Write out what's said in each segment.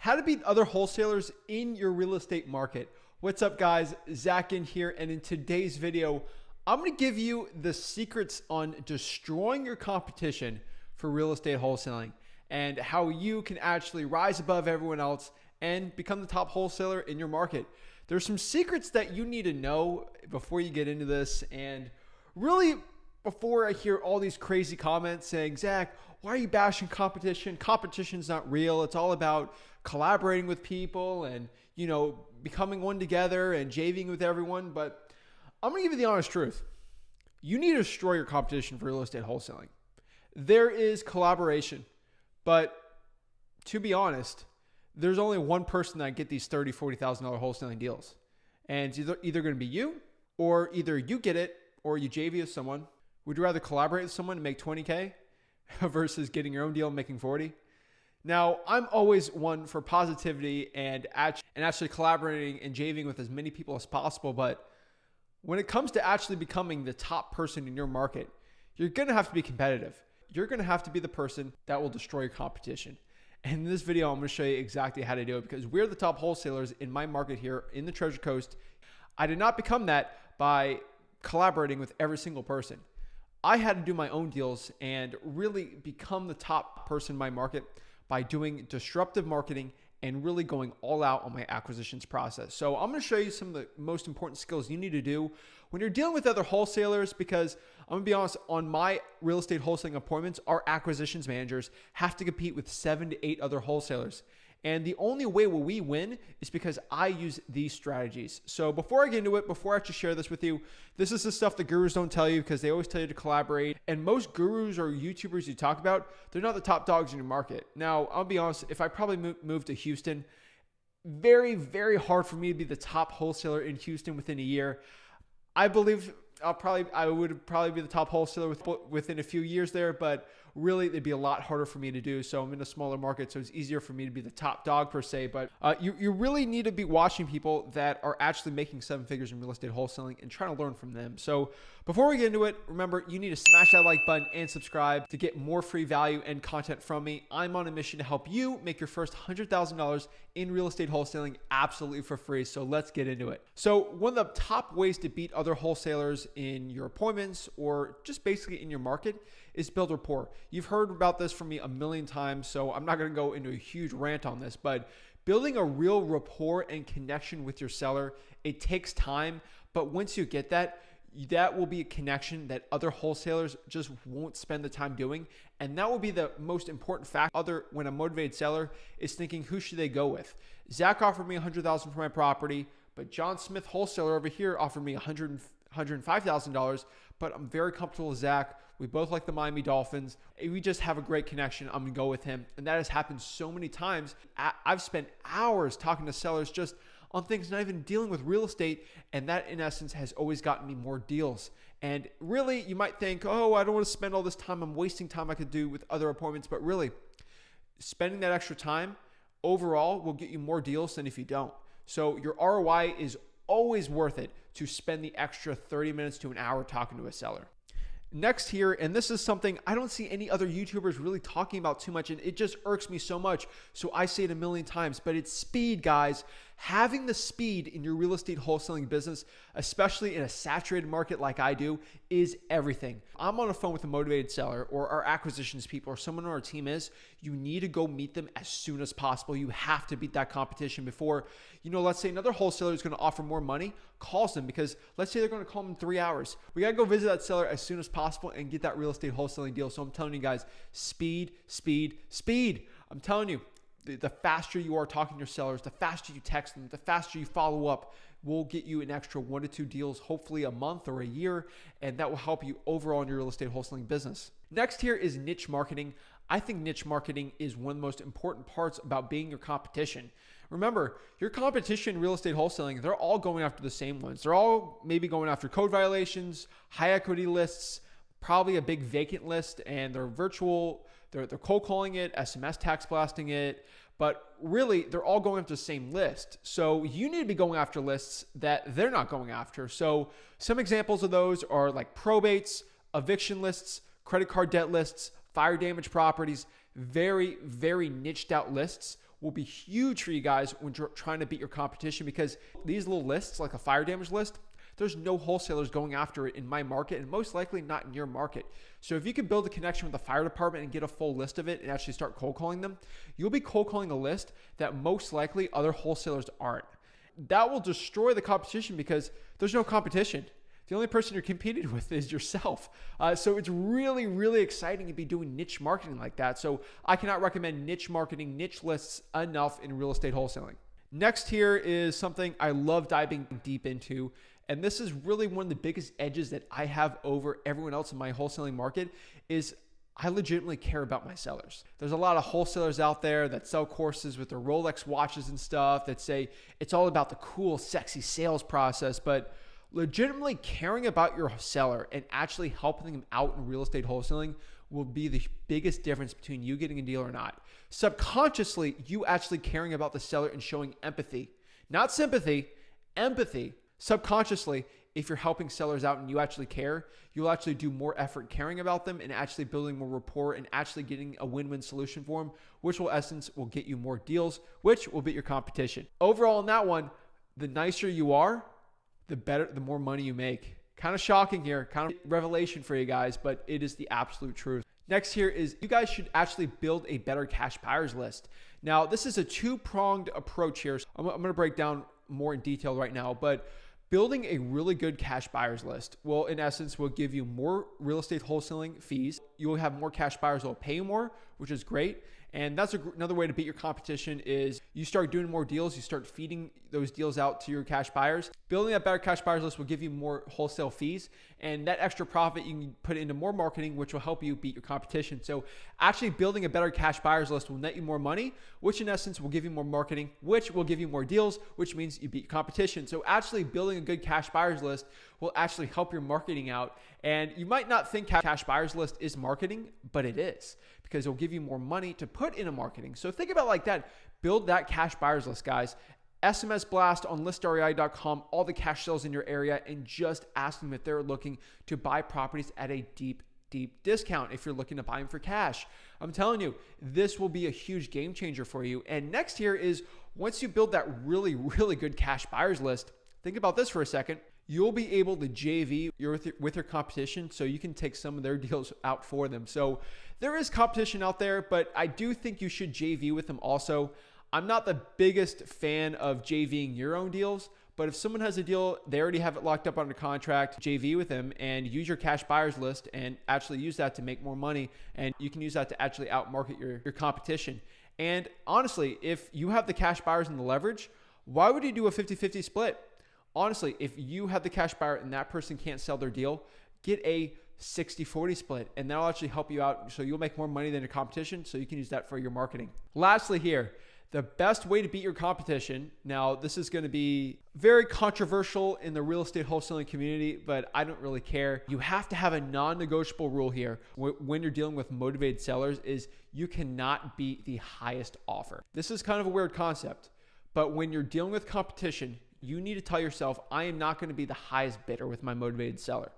How to beat other wholesalers in your real estate market. What's up, guys? Zach in here, and in today's video, I'm going to give you the secrets on destroying your competition for real estate wholesaling and how you can actually rise above everyone else and become the top wholesaler in your market. There's some secrets that you need to know before you get into this, and really before I hear all these crazy comments saying, Zach, why are you bashing competition? Competition's not real. It's all about collaborating with people and, becoming one together and JVing with everyone. But I'm going to give you the honest truth. You need to destroy your competition for real estate wholesaling. There is collaboration, but to be honest, there's only one person that can get these $30,000, $40,000 wholesaling deals. And it's either going to be you, or either you get it or you JV with someone. Would you rather collaborate with someone and make 20K versus getting your own deal and making 40? Now, I'm always one for positivity and actually collaborating and JVing with as many people as possible. But when it comes to actually becoming the top person in your market, you're going to have to be competitive. You're going to have to be the person that will destroy your competition. And in this video, I'm going to show you exactly how to do it, because we're the top wholesalers in my market here in the Treasure Coast. I did not become that by collaborating with every single person. I had to do my own deals and really become the top person in my market by doing disruptive marketing and really going all out on my acquisitions process. So I'm going to show you some of the most important skills you need to do when you're dealing with other wholesalers, because I'm going to be honest, on my real estate wholesaling appointments, our acquisitions managers have to compete with 7 to 8 other wholesalers. And the only way we win is because I use these strategies. So before I get into it, before I actually share this with you, this is the stuff the gurus don't tell you, because they always tell you to collaborate. And most gurus or YouTubers you talk about, they're not the top dogs in your market. Now, I'll be honest, if I probably moved to Houston, very, very hard for me to be the top wholesaler in Houston within a year. I believe I would probably be the top wholesaler within a few years there, but really it'd be a lot harder for me to do. So I'm in a smaller market, so it's easier for me to be the top dog per se. But you really need to be watching people that are actually making 7 figures in real estate wholesaling and trying to learn from them. So before we get into it, remember, you need to smash that like button and subscribe to get more free value and content from me. I'm on a mission to help you make your first $100,000 in real estate wholesaling absolutely for free. So let's get into it. So one of the top ways to beat other wholesalers in your appointments or just basically in your market is build rapport. You've heard about this from me a million times, so I'm not going to go into a huge rant on this, but building a real rapport and connection with your seller, it takes time, but once you get that, that will be a connection that other wholesalers just won't spend the time doing. And that will be the most important factor when a motivated seller is thinking, who should they go with? Zach offered me $100,000 for my property, but John Smith, wholesaler over here, offered me $105,000, but I'm very comfortable with Zach. We both like the Miami Dolphins. We just have a great connection. I'm going to go with him. And that has happened so many times. I've spent hours talking to sellers just on things not even dealing with real estate. And that, in essence, has always gotten me more deals. And really, you might think, oh, I don't want to spend all this time. I'm wasting time I could do with other appointments. But really, spending that extra time overall will get you more deals than if you don't. So your ROI is always worth it to spend the extra 30 minutes to an hour talking to a seller. Next here, and this is something I don't see any other YouTubers really talking about too much, and it just irks me so much, so I say it a million times, but it's speed, guys. Having the speed in your real estate wholesaling business, especially in a saturated market like I do, is everything. I'm on the phone with a motivated seller or our acquisitions people or someone on our team is, you need to go meet them as soon as possible. You have to beat that competition before, let's say another wholesaler is going to offer more money, calls them, because let's say they're going to call them in 3 hours. We got to go visit that seller as soon as possible and get that real estate wholesaling deal. So I'm telling you guys, speed, speed, speed. I'm telling you, the faster you are talking to your sellers, the faster you text them, the faster you follow up, will get you an extra 1 to 2 deals, hopefully a month or a year, and that will help you overall in your real estate wholesaling business. Next here is niche marketing. I think niche marketing is one of the most important parts about being your competition. Remember, your competition in real estate wholesaling, they're all going after the same ones. They're all maybe going after code violations, high equity lists, probably a big vacant list, and they're virtual. They're cold calling it, SMS tax blasting it, but really they're all going after the same list. So you need to be going after lists that they're not going after. So some examples of those are like probates, eviction lists, credit card debt lists, fire damage properties, very, very niched out lists will be huge for you guys when you're trying to beat your competition, because these little lists, like a fire damage list, there's no wholesalers going after it in my market, and most likely not in your market. So if you can build a connection with the fire department and get a full list of it and actually start cold calling them, you'll be cold calling a list that most likely other wholesalers aren't. That will destroy the competition because there's no competition. The only person you're competing with is yourself. So it's really, really exciting to be doing niche marketing like that. So I cannot recommend niche marketing, niche lists enough in real estate wholesaling. Next here is something I love diving deep into. And this is really one of the biggest edges that I have over everyone else in my wholesaling market is I legitimately care about my sellers. There's a lot of wholesalers out there that sell courses with their Rolex watches and stuff that say it's all about the cool, sexy sales process, but legitimately caring about your seller and actually helping them out in real estate wholesaling will be the biggest difference between you getting a deal or not. Subconsciously, you actually caring about the seller and showing empathy, not sympathy, empathy. Subconsciously, if you're helping sellers out and you actually care, you'll actually do more effort caring about them and actually building more rapport and actually getting a win-win solution for them, which will essence will get you more deals, which will beat your competition. Overall in that one, the nicer you are, the better, the more money you make. Kind of shocking here, kind of revelation for you guys, but it is the absolute truth. Next here is you guys should actually build a better cash buyers list. Now, this is a two-pronged approach here. So I'm going to break down more in detail right now, but building a really good cash buyers list will, in essence, will give you more real estate wholesaling fees. You will have more cash buyers that will pay you more, which is great. And that's another way to beat your competition is you start doing more deals, you start feeding those deals out to your cash buyers. Building that better cash buyers list will give you more wholesale fees, and that extra profit you can put into more marketing, which will help you beat your competition. So actually building a better cash buyers list will net you more money, which in essence will give you more marketing, which will give you more deals, which means you beat competition. So actually building a good cash buyers list will actually help your marketing out. And you might not think cash buyers list is marketing, but it is, because it'll give you more money to put into marketing. So think about it like that. Build that cash buyers list, guys. SMS blast on listrei.com, all the cash sales in your area, and just ask them if they're looking to buy properties at a deep discount if you're looking to buy them for cash. I'm telling you, this will be a huge game changer for you. And next here is once you build that really, really good cash buyers list, think about this for a second. You'll be able to JV with your competition, so you can take some of their deals out for them. So there is competition out there, but I do think you should JV with them also. I'm not the biggest fan of JVing your own deals, but if someone has a deal, they already have it locked up under contract, JV with them and use your cash buyers list and actually use that to make more money. And you can use that to actually outmarket your competition. And honestly, if you have the cash buyers and the leverage, why would you do a 50-50 split? Honestly, if you have the cash buyer and that person can't sell their deal, get a 60-40 split, and that'll actually help you out. So you'll make more money than your competition, so you can use that for your marketing. Lastly here, the best way to beat your competition. Now, this is going to be very controversial in the real estate wholesaling community, but I don't really care. You have to have a non-negotiable rule here when you're dealing with motivated sellers is you cannot beat the highest offer. This is kind of a weird concept, but when you're dealing with competition, you need to tell yourself, I am not going to be the highest bidder with my motivated seller.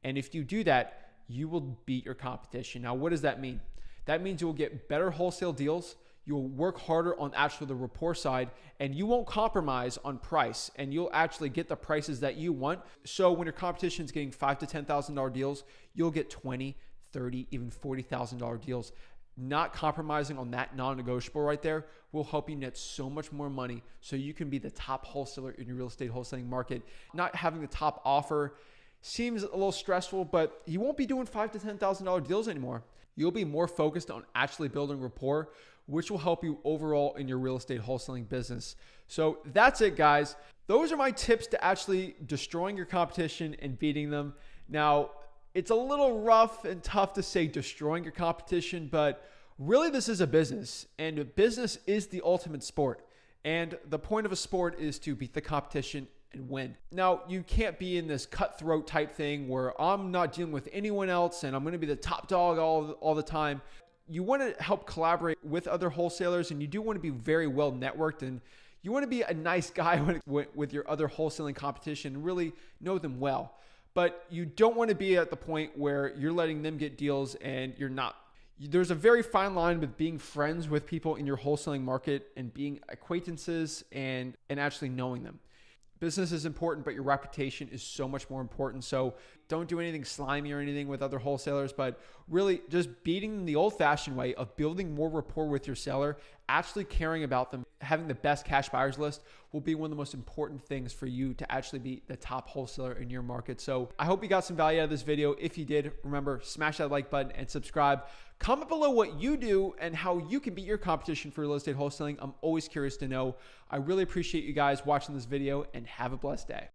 And if you do that, you will beat your competition. Now, what does that mean? That means you will get better wholesale deals. You'll work harder on actually the rapport side, and you won't compromise on price, and you'll actually get the prices that you want. So when your competition is getting $5,000 to $10,000 deals, you'll get $20,000, $30,000, even $40,000 deals. Not compromising on that non-negotiable right there will help you net so much more money so you can be the top wholesaler in your real estate wholesaling market. Not having the top offer seems a little stressful, but you won't be doing $5,000 to $10,000 deals anymore. You'll be more focused on actually building rapport, which will help you overall in your real estate wholesaling business. So that's it, guys. Those are my tips to actually destroying your competition and beating them. Now, it's a little rough and tough to say destroying your competition, but really this is a business, and business is the ultimate sport. And the point of a sport is to beat the competition and win. Now, you can't be in this cutthroat type thing where I'm not dealing with anyone else and I'm going to be the top dog all the time. You want to help collaborate with other wholesalers, and you do want to be very well networked, and you want to be a nice guy with your other wholesaling competition and really know them well. But you don't want to be at the point where you're letting them get deals and you're not. There's a very fine line with being friends with people in your wholesaling market and being acquaintances and actually knowing them. Business is important, but your reputation is so much more important. So don't do anything slimy or anything with other wholesalers, but really just beating the old-fashioned way of building more rapport with your seller, actually caring about them, having the best cash buyers list will be one of the most important things for you to actually be the top wholesaler in your market. So I hope you got some value out of this video. If you did, remember, smash that like button and subscribe. Comment below what you do and how you can beat your competition for real estate wholesaling. I'm always curious to know. I really appreciate you guys watching this video, and have a blessed day.